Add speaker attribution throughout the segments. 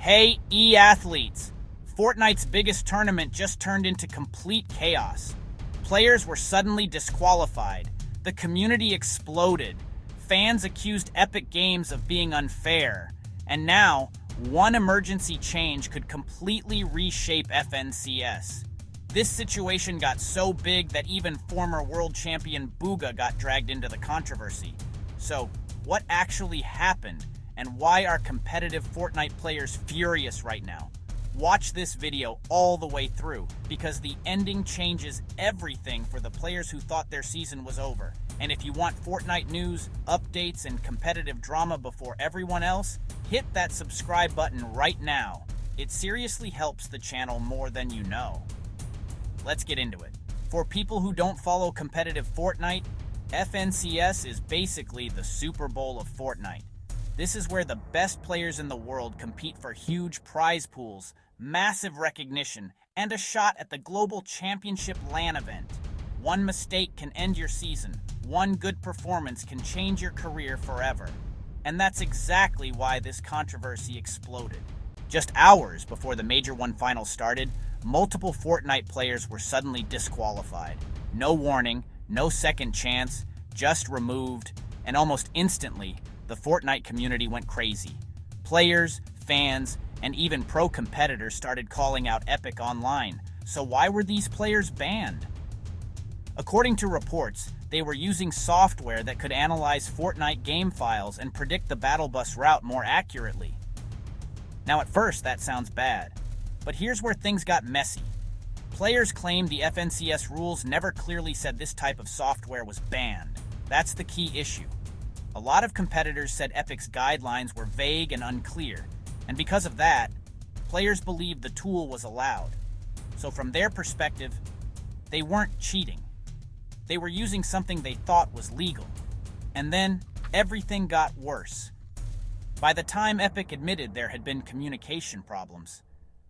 Speaker 1: Hey, e-athletes! Fortnite's biggest tournament just turned into complete chaos. Players were suddenly disqualified. The community exploded. Fans accused Epic Games of being unfair. And now, one emergency change could completely reshape FNCS. This situation got so big that even former world champion Bugha got dragged into the controversy. So, what actually happened? And why are competitive Fortnite players furious right now? Watch this video all the way through, because the ending changes everything for the players who thought their season was over. And if you want Fortnite news, updates, and competitive drama before everyone else, hit that subscribe button right now. It seriously helps the channel more than you know. Let's get into it. For people who don't follow competitive Fortnite, FNCS is basically the Super Bowl of Fortnite. This is where the best players in the world compete for huge prize pools, massive recognition, and a shot at the Global Championship LAN event. One mistake can end your season. One good performance can change your career forever. And that's exactly why this controversy exploded. Just hours before the Major 1 final started, multiple Fortnite players were suddenly disqualified. No warning, no second chance, just removed, and almost instantly, the Fortnite community went crazy. Players, fans, and even pro competitors started calling out Epic online. So why were these players banned? According to reports, they were using software that could analyze Fortnite game files and predict the battle bus route more accurately. Now at first that sounds bad, but here's where things got messy. Players claimed the FNCS rules never clearly said this type of software was banned. That's the key issue. A lot of competitors said Epic's guidelines were vague and unclear, and because of that, players believed the tool was allowed. So from their perspective, they weren't cheating. They were using something they thought was legal. And then, everything got worse. By the time Epic admitted there had been communication problems,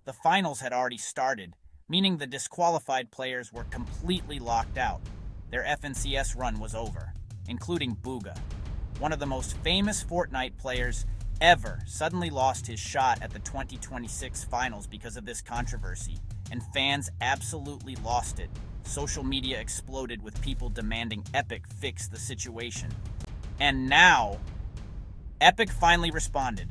Speaker 1: the finals had already started, meaning the disqualified players were completely locked out. Their FNCS run was over, including Bugha. One of the most famous Fortnite players ever suddenly lost his shot at the 2026 finals because of this controversy, and fans absolutely lost it. Social media exploded with people demanding Epic fix the situation. And now, Epic finally responded.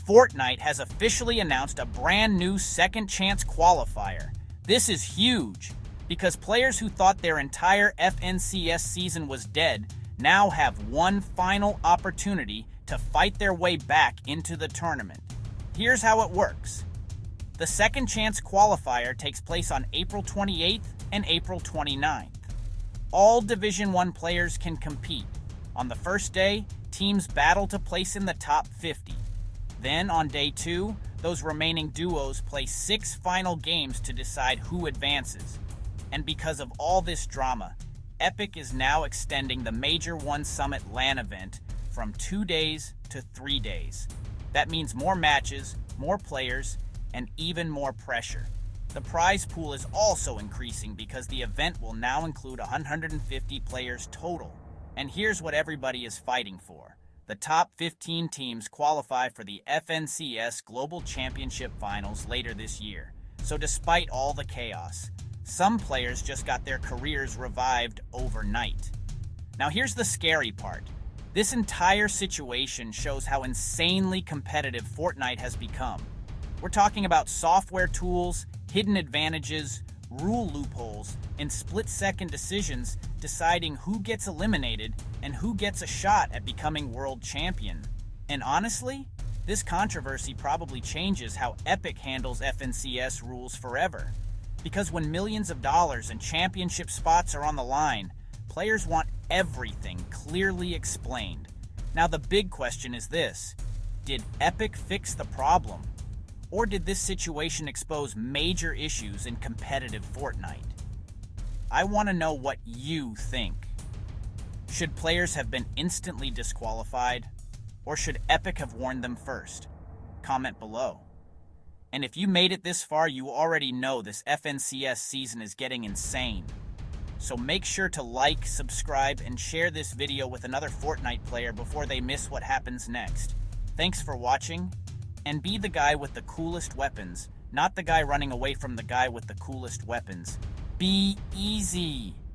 Speaker 1: Fortnite has officially announced a brand new Second Chance Qualifier. This is huge, because players who thought their entire FNCS season was dead now have one final opportunity to fight their way back into the tournament. Here's how it works. The Second Chance Qualifier takes place on April 28th and April 29th. All Division 1 players can compete. On the first day, teams battle to place in the top 50. Then, on day 2, those remaining duos play 6 final games to decide who advances. And because of all this drama, Epic is now extending the Major 1 Summit LAN event from 2 days to 3 days. That means more matches, more players, and even more pressure. The prize pool is also increasing because the event will now include 150 players total. And here's what everybody is fighting for. The top 15 teams qualify for the FNCS Global Championship Finals later this year. So despite all the chaos, some players just got their careers revived overnight. Now here's the scary part. This entire situation shows how insanely competitive Fortnite has become. We're talking about software tools, hidden advantages, rule loopholes, and split-second decisions deciding who gets eliminated and who gets a shot at becoming world champion. And honestly, this controversy probably changes how Epic handles FNCS rules forever. Because when millions of dollars and championship spots are on the line, players want everything clearly explained. Now the big question is this: did Epic fix the problem? Or did this situation expose major issues in competitive Fortnite? I want to know what you think. Should players have been instantly disqualified? Or should Epic have warned them first? Comment below. And if you made it this far, you already know this FNCS season is getting insane. So make sure to like, subscribe, and share this video with another Fortnite player before they miss what happens next. Thanks for watching, And be the guy with the coolest weapons, not the guy running away from the guy with the coolest weapons. Be easy.